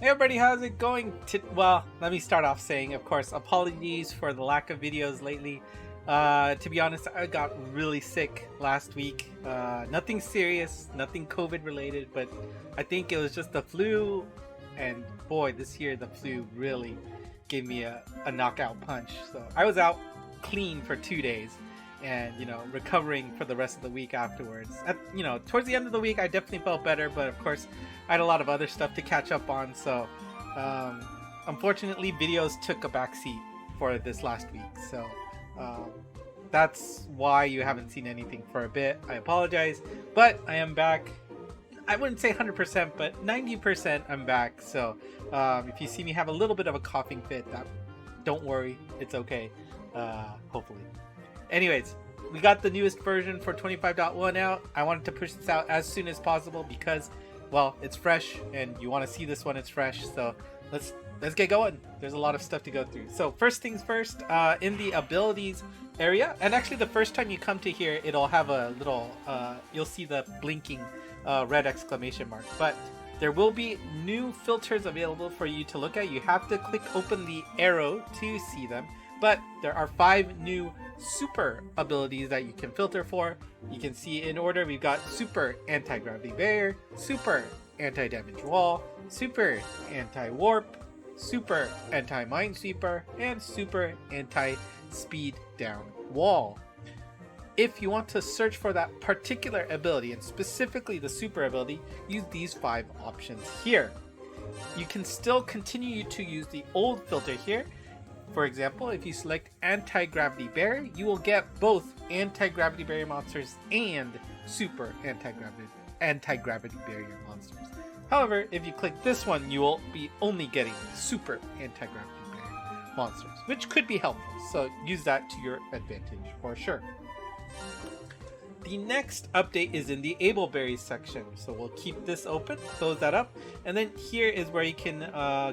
Hey everybody, how's it going? Well, let me start off saying, of course, apologies for the lack of videos lately. To be honest, I got really sick last week. Nothing serious, nothing COVID related, but I think it was just the flu. And boy, this year the flu really gave me a knockout punch. So I was out clean for 2 days and, recovering for the rest of the week afterwards. Towards the end of the week, I definitely felt better, but of course, I had a lot of other stuff to catch up on, so unfortunately videos took a backseat for this last week, so that's why you haven't seen anything for a bit. I apologize, but I am back. I wouldn't say 100%, but 90% I'm back, so if you see me have a little bit of a coughing fit, don't worry, it's okay, hopefully. Anyways, we got the newest version for 25.1 out. I wanted to push this out as soon as possible because, well, it's fresh and you want to see this when it's fresh, so let's get going. There's a lot of stuff to go through. So first things first, in the abilities area, and actually the first time you come to here, it'll have a little you'll see the blinking red exclamation mark, but there will be new filters available for you to look at. You have to click open the arrow to see them, but there are 5 new super abilities that you can filter for. You can see in order, we've got super anti-gravity barrier, super anti-damage wall, super anti-warp, super anti-minesweeper, and super anti-speed down wall. If you want to search for that particular ability, and specifically the super ability, use these 5 options here. You can still continue to use the old filter here. For example, if you select anti-gravity barrier, you will get both anti-gravity barrier monsters and super anti-gravity barrier monsters. However, if you click this one, you will be only getting super anti-gravity barrier monsters, which could be helpful, so use that to your advantage for sure. The next update is in the able berries section, so we'll keep this open, close that up, and then here is where you can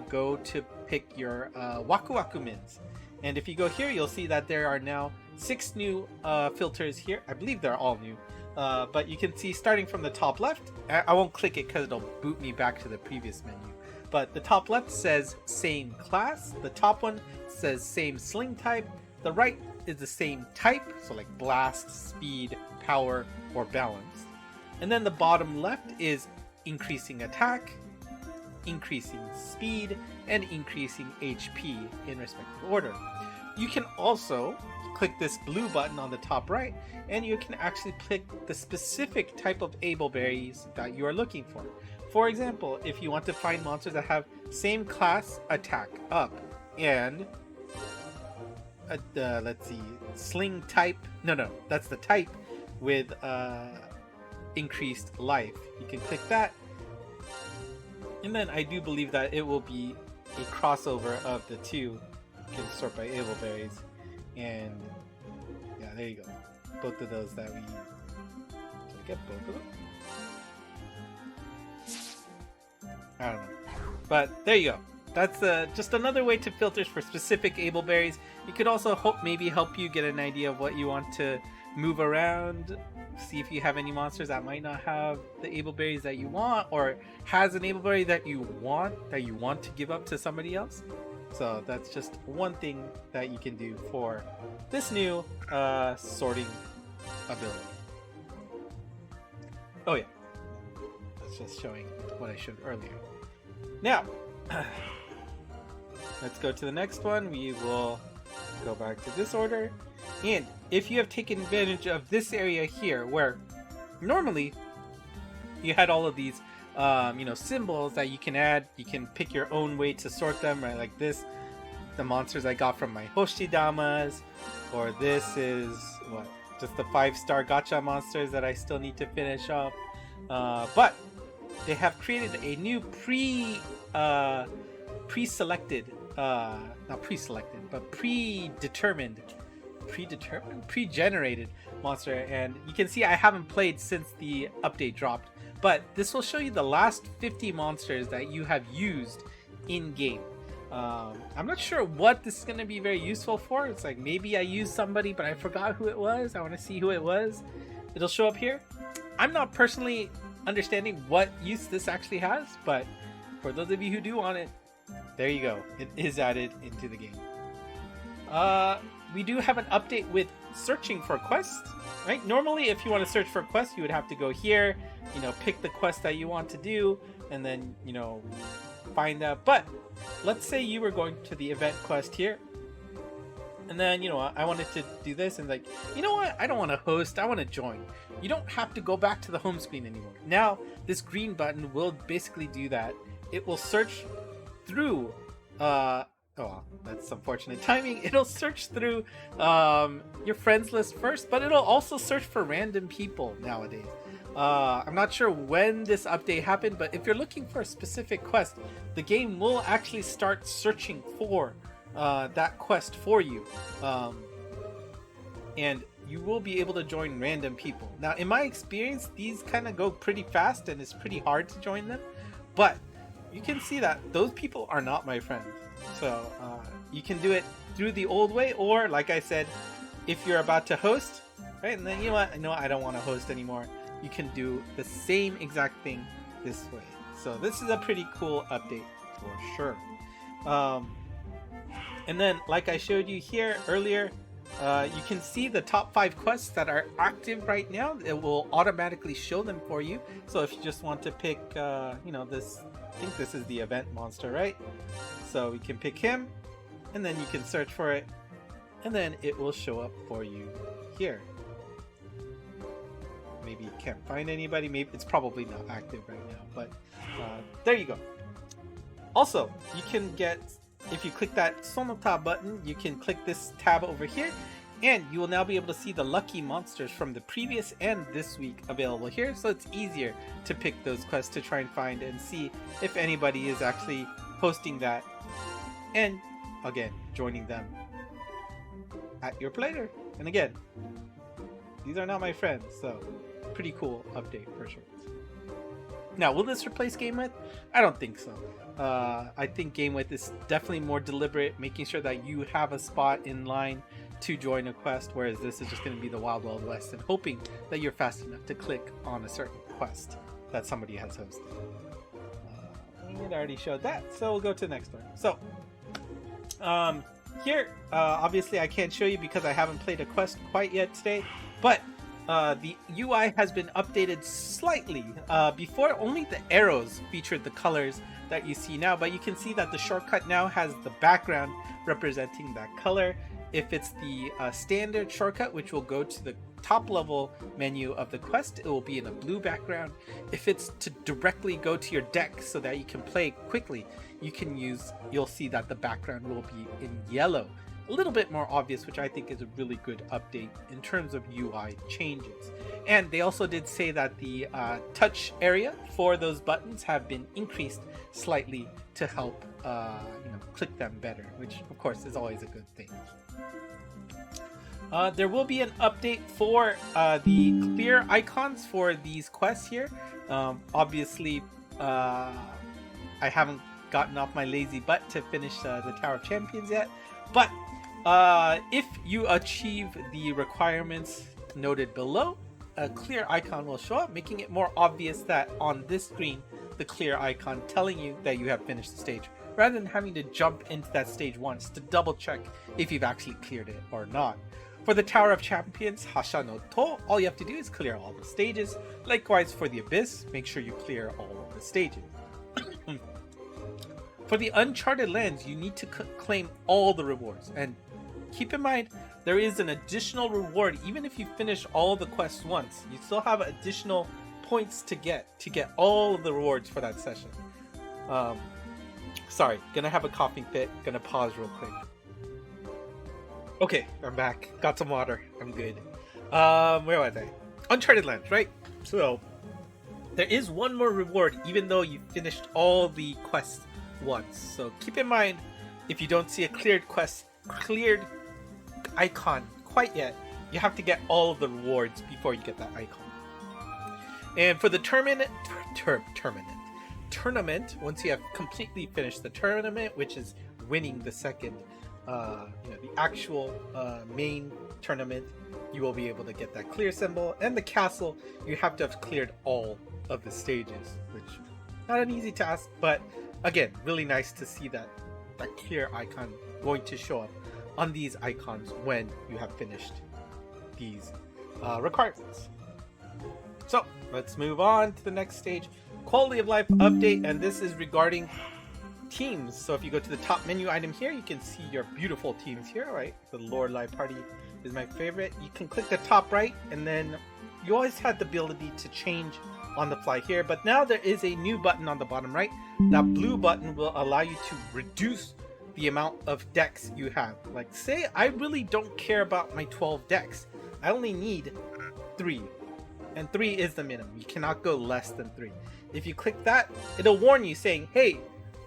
go to pick your Waku Waku Mins. And if you go here, you'll see that there are now 6 new filters here. I believe they're all new, but you can see starting from the top left, I won't click it because it'll boot me back to the previous menu. But the top left says same class, the top one says same sling type, the right is the same type, so like blast, speed, power, or balance. And then the bottom left is increasing attack, increasing speed, and increasing HP in respective order. You can also click this blue button on the top right, and you can actually pick the specific type of able berries that you are looking for. For example, if you want to find monsters that have same class attack up and let's see, sling type, no, that's the type with increased life, you can click that, and then I do believe that it will be a crossover of the two. You can sort by able berries, and yeah, there you go, both of those that we did I get both of them? I don't know, but there you go. That's just another way to filter for specific able berries. It could also maybe help you get an idea of what you want to move around, see if you have any monsters that might not have the able berries that you want, or has an able berry that you want to give up to somebody else. So that's just one thing that you can do for this new sorting ability. Oh yeah, that's just showing what I showed earlier. Now let's go to the next one. We will go back to this order. And if you have taken advantage of this area here, where normally you had all of these symbols that you can add, you can pick your own way to sort them, right? Like this, the monsters I got from my Hoshidamas, or this is what, just the 5-star gacha monsters that I still need to finish up. But they have created a new predetermined pre-generated monster, and you can see I haven't played since the update dropped, but this will show you the last 50 monsters that you have used in game. I'm not sure what this is going to be very useful for. It's like maybe I used somebody but I forgot who it was. I want to see who it was. It'll show up here. I'm not personally understanding what use this actually has, but for those of you who do want it, there you go. It is added into the game. We do have an update with searching for quests, right? Normally, if you want to search for a quest, you would have to go here, pick the quest that you want to do, and then, find that. But let's say you were going to the event quest here, and then, I wanted to do this, and like, you know what? I don't want to host, I want to join. You don't have to go back to the home screen anymore. Now, this green button will basically do that. It will search through, oh, that's unfortunate timing. It'll search through your friends list first, but it'll also search for random people nowadays. I'm not sure when this update happened, but if you're looking for a specific quest, the game will actually start searching for that quest for you. And you will be able to join random people. Now, in my experience, these kind of go pretty fast and it's pretty hard to join them. But you can see that those people are not my friends. So you can do it through the old way, or like I said, if you're about to host, right? And then you know what? No, I don't want to host anymore. You can do the same exact thing this way. So this is a pretty cool update for sure. And then, like I showed you here earlier, you can see the top 5 quests that are active right now. It will automatically show them for you. So if you just want to pick, this, I think this is the event monster, right? So we can pick him, and then you can search for it, and then it will show up for you here. Maybe you can't find anybody. Maybe it's probably not active right now, but there you go. Also, you can get, if you click that Sonota button, you can click this tab over here, and you will now be able to see the lucky monsters from the previous and this week available here. So it's easier to pick those quests to try and find and see if anybody is actually posting that, and again, joining them at your pleasure. And again, these are not my friends, so pretty cool update for sure. Now, will this replace Game With? I don't think so. I think Game With is definitely more deliberate, making sure that you have a spot in line to join a quest, whereas this is just going to be the Wild Wild West, and hoping that you're fast enough to click on a certain quest that somebody has hosted. It already showed that, so we'll go to the next one. So, here, obviously I can't show you because I haven't played a quest quite yet today, but the UI has been updated slightly. Before, only the arrows featured the colors that you see now, but you can see that the shortcut now has the background representing that color. If it's the standard shortcut, which will go to the top level menu of the quest, it will be in a blue background. If it's to directly go to your deck so that you can play quickly, you'll see that the background will be in yellow. A little bit more obvious, which I think is a really good update in terms of UI changes. And they also did say that the touch area for those buttons have been increased slightly to help click them better, which of course is always a good thing. There will be an update for the clear icons for these quests here. Obviously, I haven't gotten off my lazy butt to finish the Tower of Champions yet, but if you achieve the requirements noted below, a clear icon will show up, making it more obvious that on this screen, the clear icon telling you that you have finished the stage, rather than having to jump into that stage once to double check if you've actually cleared it or not. For the Tower of Champions, Hasha no To, all you have to do is clear all the stages. Likewise for the Abyss, make sure you clear all of the stages. For the Uncharted Lands, you need to claim all the rewards. And keep in mind, there is an additional reward. Even if you finish all the quests once, you still have additional points to get all of the rewards for that session. Sorry, gonna have a coughing fit. Gonna pause real quick. Okay, I'm back. Got some water. I'm good. Where was I? Uncharted Lands, right? So, there is one more reward, even though you finished all the quests once. So keep in mind, if you don't see a cleared icon quite yet, you have to get all of the rewards before you get that icon. And for the tournament, once you have completely finished the tournament, which is winning the second, the actual main tournament, you will be able to get that clear symbol. And the castle, you have to have cleared all of the stages, which not an easy task, but again, really nice to see that clear icon going to show up on these icons when you have finished these requirements. So let's move on to the next stage, quality of life update, and this is regarding teams. So if you go to the top menu item here, you can see your beautiful teams here, right? The Lorelei party is my favorite. You can click the top right, and then you always had the ability to change on the fly here, but now there is a new button on the bottom right. That blue button will allow you to reduce the amount of decks you have. Like, say I really don't care about my 12 decks. I only need 3, and 3 is the minimum. You cannot go less than 3. If you click that, it'll warn you saying, hey,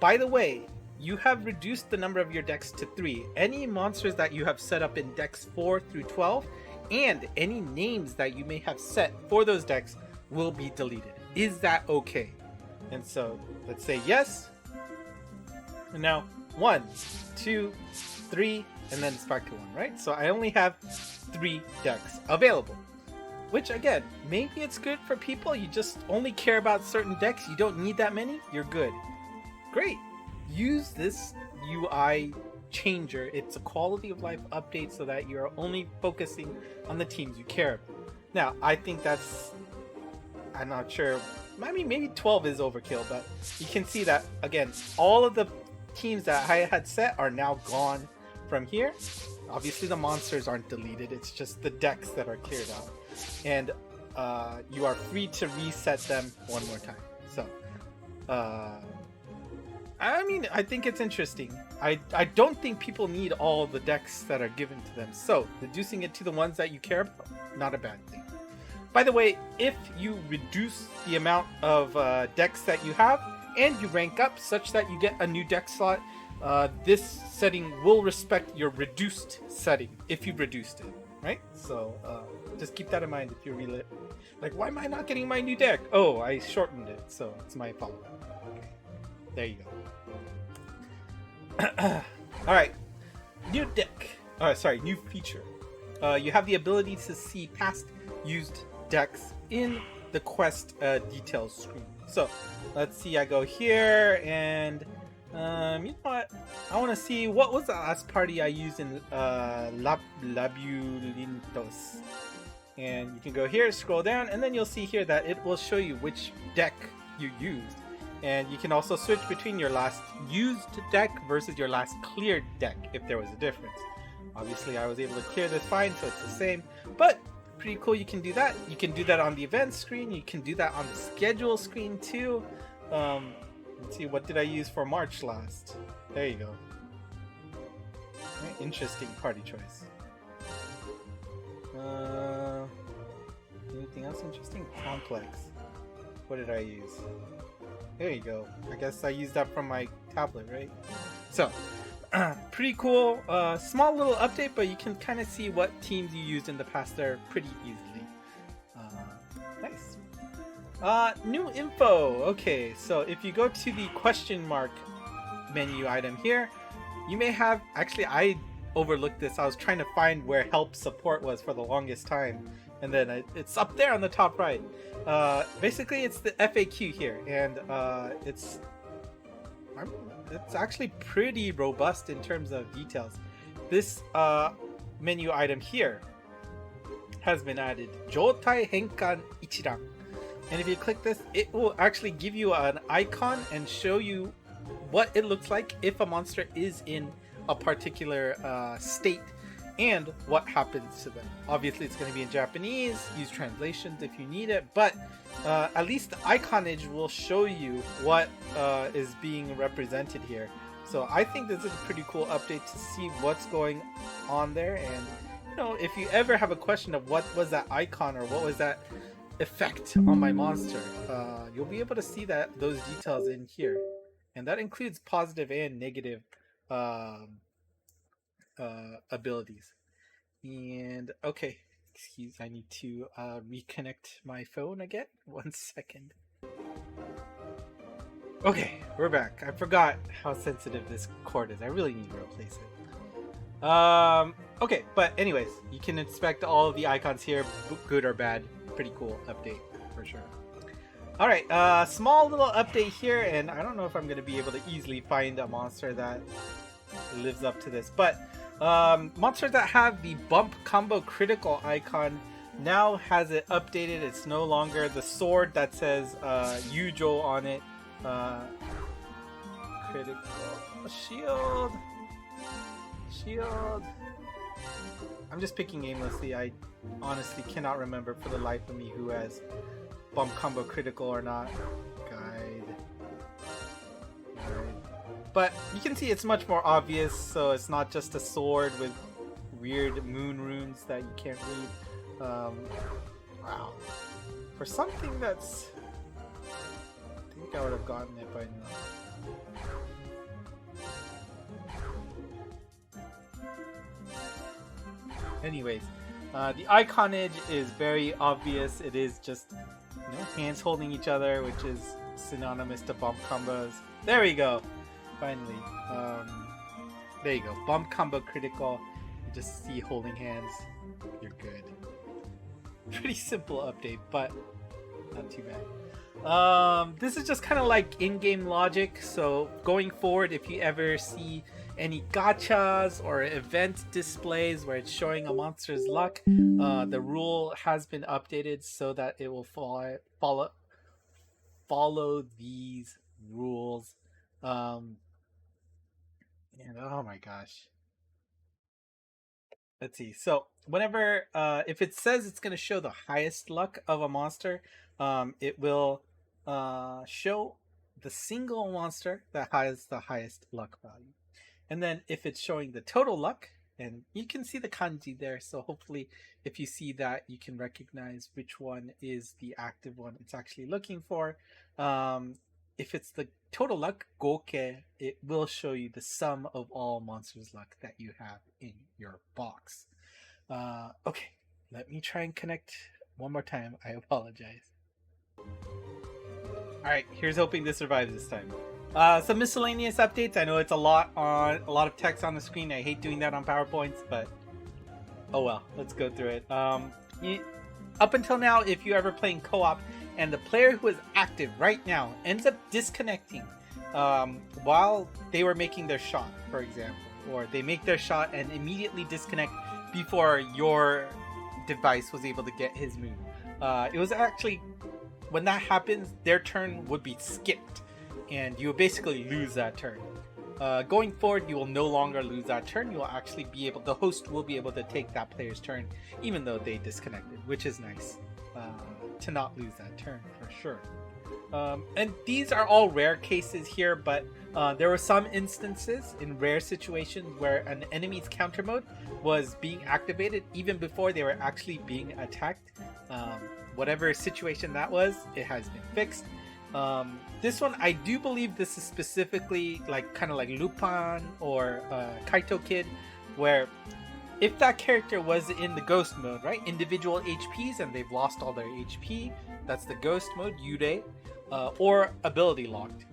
by the way, you have reduced the number of your decks to 3. Any monsters that you have set up in decks 4 through 12 and any names that you may have set for those decks will be deleted. Is that okay? And so let's say yes. And now 1, 2, 3, and then it's back to 1, right? So I only have 3 decks available. Which again, maybe it's good for people. You just only care about certain decks. You don't need that many. You're good. Great. Use this UI changer. It's a quality of life update so that you're only focusing on the teams you care about. Now, I think that's, I'm not sure. I mean, maybe 12 is overkill, but you can see that, again, all of the teams that I had set are now gone from here. Obviously, the monsters aren't deleted. It's just the decks that are cleared out. And you are free to reset them one more time. So, I mean, I think it's interesting. I don't think people need all the decks that are given to them. So, reducing it to the ones that you care about, not a bad thing. By the way, if you reduce the amount of decks that you have and you rank up such that you get a new deck slot, this setting will respect your reduced setting if you reduced it, right? So just keep that in mind if you're like, why am I not getting my new deck? Oh, I shortened it, so it's my fault. Okay. There you go. All right, new deck. Sorry, new feature. You have the ability to see past used decks in the quest details screen. So let's see, I go here and you know what, I want to see what was the last party I used in Labyrinthos, and you can go here, scroll down, and then you'll see here that it will show you which deck you used, and you can also switch between your last used deck versus your last cleared deck if there was a difference. Obviously I was able to clear this fine, so it's the same, but pretty cool. You can do that. You can do that on the event screen. You can do that on the schedule screen too. Let's see, what did I use for March last? There you go. Very interesting party choice. Anything else interesting? Complex. What did I use? There you go. I guess I used that from my tablet, right? So, pretty cool. Small little update, but you can kind of see what teams you used in the past there pretty easily. Nice. New info. Okay, so if you go to the question mark menu item here, you may have, actually I overlooked this. I was trying to find where help support was for the longest time, and then it's up there on the top right. Basically it's the FAQ here, and it's actually pretty robust in terms of details. This menu item here has been added, Joutai Henkan Ichiran. And if you click this, it will actually give you an icon and show you what it looks like if a monster is in a particular state and what happens to them. Obviously it's going to be in Japanese. Use translations if you need it, but at least the iconage will show you what is being represented here. So I think this is a pretty cool update to see what's going on there. And you know, if you ever have a question of what was that icon or what was that effect on my monster, you'll be able to see those details in here, and that includes positive and negative abilities. And okay, excuse, I need to reconnect my phone again. 1 second. Okay, we're back. I forgot how sensitive this cord is. I really need to replace it. Okay, but anyways, you can inspect all of the icons here, good or bad. Pretty cool update for sure. All right, small little update here, and I don't know if I'm gonna be able to easily find a monster that lives up to this, but monsters that have the bump combo critical icon now has it updated. It's no longer the sword that says Yujo on it. Critical shield. I'm just picking aimlessly. I honestly cannot remember for the life of me who has bump combo critical or not. Guide. But you can see it's much more obvious, so it's not just a sword with weird moon runes that you can't read. Wow. For something that's... I think I would have gotten it by now. Anyways, the iconage is very obvious. It is just hands holding each other, which is synonymous to bump combos. There we go. Finally. There you go. Bump combo critical. You just see holding hands. You're good. Pretty simple update, but not too bad. This is just kind of like in-game logic. So going forward, if you ever see any gachas or event displays where it's showing a monster's luck, the rule has been updated so that it will follow these rules. And oh my gosh, let's see. So whenever if it says it's going to show the highest luck of a monster, it will show the single monster that has the highest luck value. And then if it's showing the total luck, and you can see the kanji there, so hopefully if you see that, you can recognize which one is the active one it's actually looking for. If it's the total luck, goke, it will show you the sum of all monsters' luck that you have in your box. Okay, let me try and connect one more time. I apologize. Alright, here's hoping this survives this time. Some miscellaneous updates. I know it's a lot of text on the screen. I hate doing that on PowerPoints, but oh well, let's go through it. Up until now, if you're ever playing co-op and the player who is active right now ends up disconnecting while they were making their shot, for example, or they make their shot and immediately disconnect before your device was able to get his move. It was actually, when that happens, their turn would be skipped, and you will basically lose that turn. Going forward, you will no longer lose that turn. You will actually be able, the host will be able to take that player's turn, even though they disconnected, which is nice to not lose that turn for sure. And these are all rare cases here, but there were some instances in rare situations where an enemy's counter mode was being activated even before they were actually being attacked. Whatever situation that was, it has been fixed. This one, I do believe this is specifically like kind of like Lupin or Kaito Kid, where if that character was in the ghost mode, right, individual HPs, and they've lost all their HP, that's the ghost mode, Yurei, or ability locked.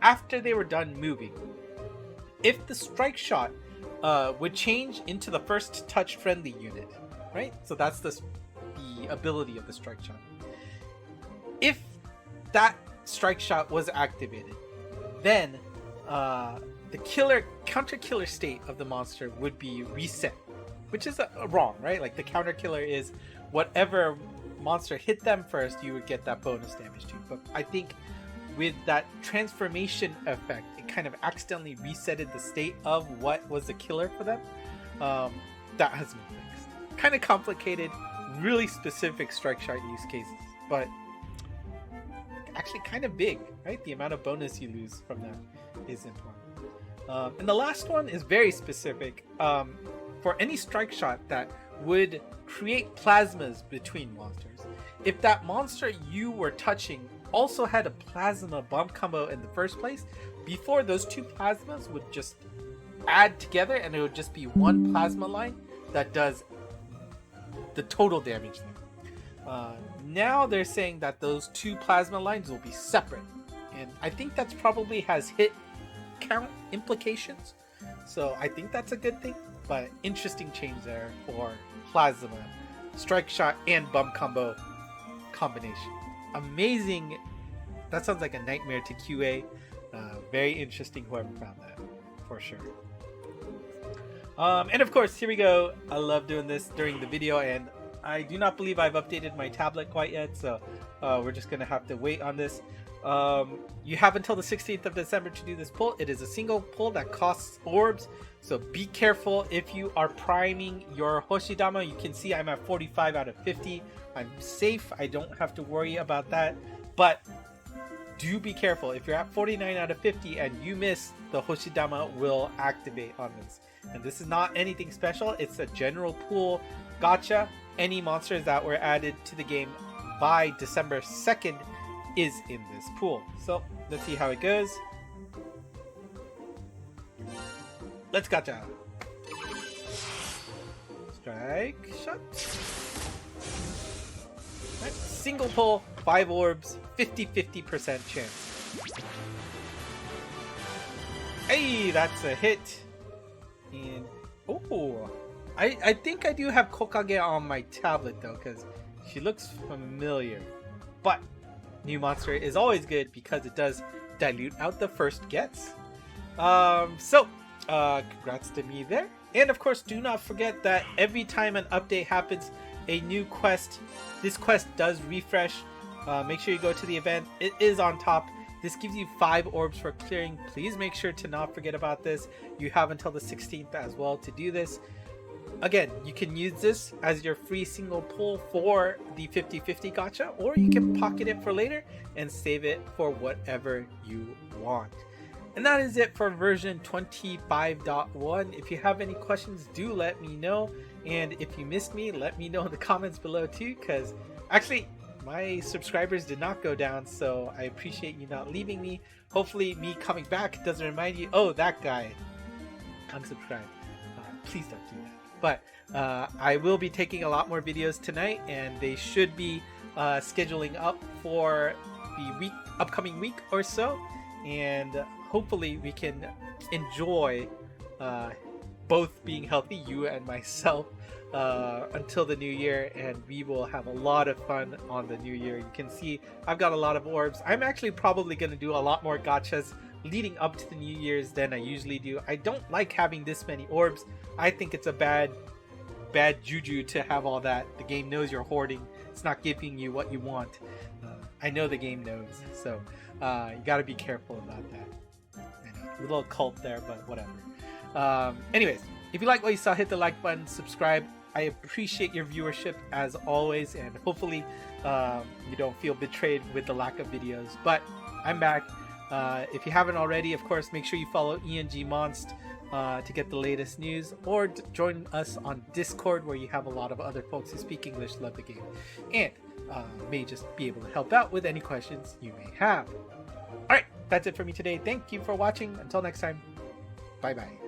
After they were done moving, if the strike shot would change into the first touch friendly unit, right? So that's the ability of the strike shot. If that strike shot was activated, then the counter killer state of the monster would be reset, which is wrong, right? Like the counter killer is whatever monster hit them first, you would get that bonus damage too. But I think with that transformation effect, it kind of accidentally resetted the state of what was the killer for them. That has been fixed. Kind of complicated, really specific strike shot use cases, but actually kind of big, right? The amount of bonus you lose from that is important. And the last one is very specific. For any strike shot that would create plasmas between monsters, if that monster you were touching also had a plasma bump combo in the first place, before those two plasmas would just add together and it would just be one plasma line that does the total damage there. Now they're saying that those two plasma lines will be separate, and I think that's probably has hit count implications, so I think that's a good thing. But interesting change there for plasma, strike shot, and bump combo combination. Amazing That sounds like a nightmare to QA. Very interesting whoever found that, for sure. And of course, here we go. I love doing this during the video, and I do not believe I've updated my tablet quite yet, so we're just gonna have to wait on this. You have until the 16th of December to do this pull. It is a single pull that costs orbs, so be careful if you are priming your Hoshidama. You can see I'm at 45 out of 50. I'm safe. I don't have to worry about that, but do be careful. If you're at 49 out of 50 and you miss, the Hoshidama will activate on this. And this is not anything special. It's a general pool gacha. Any monsters that were added to the game by December 2nd is in this pool. So let's see how it goes. Let's gacha. Strike shot. Right. Single pull, 5 orbs, 50% chance. Hey, that's a hit. And oh, I think I do have Kokage on my tablet though, because she looks familiar. But new monster is always good because it does dilute out the first gets. So congrats to me there. And of course, do not forget that every time an update happens, a new quest, this quest does refresh. Make sure you go to the event. It is on top. This gives you 5 orbs for clearing. Please make sure to not forget about this. You have until the 16th as well to do this. Again, you can use this as your free single pull for the 50/50 gacha, or you can pocket it for later and save it for whatever you want. And that is it for version 25.1. If you have any questions, do let me know. And if you missed me, let me know in the comments below too, because actually my subscribers did not go down, so I appreciate you not leaving me. Hopefully me coming back doesn't remind you, oh, that guy unsubscribed. Please don't do that. But I will be taking a lot more videos tonight, and they should be scheduling up for the upcoming week or so, and hopefully we can enjoy both being healthy, you and myself, until the new year, and we will have a lot of fun on the new year. You can see I've got a lot of orbs. I'm actually probably going to do a lot more gachas leading up to the New Year's than I usually do. I don't like having this many orbs. I think it's a bad juju to have all that. The game knows you're hoarding. It's not giving you what you want. I know the game knows, so you got to be careful about that. I know, a little cult there, but whatever. Anyways, if you like what you saw, hit the like button, subscribe. I appreciate your viewership as always, and hopefully you don't feel betrayed with the lack of videos. But I'm back. If you haven't already, of course, make sure you follow ENG Monst to get the latest news, or join us on Discord, where you have a lot of other folks who speak English, love the game, and may just be able to help out with any questions you may have. Alright, that's it for me today. Thank you for watching. Until next time, bye bye.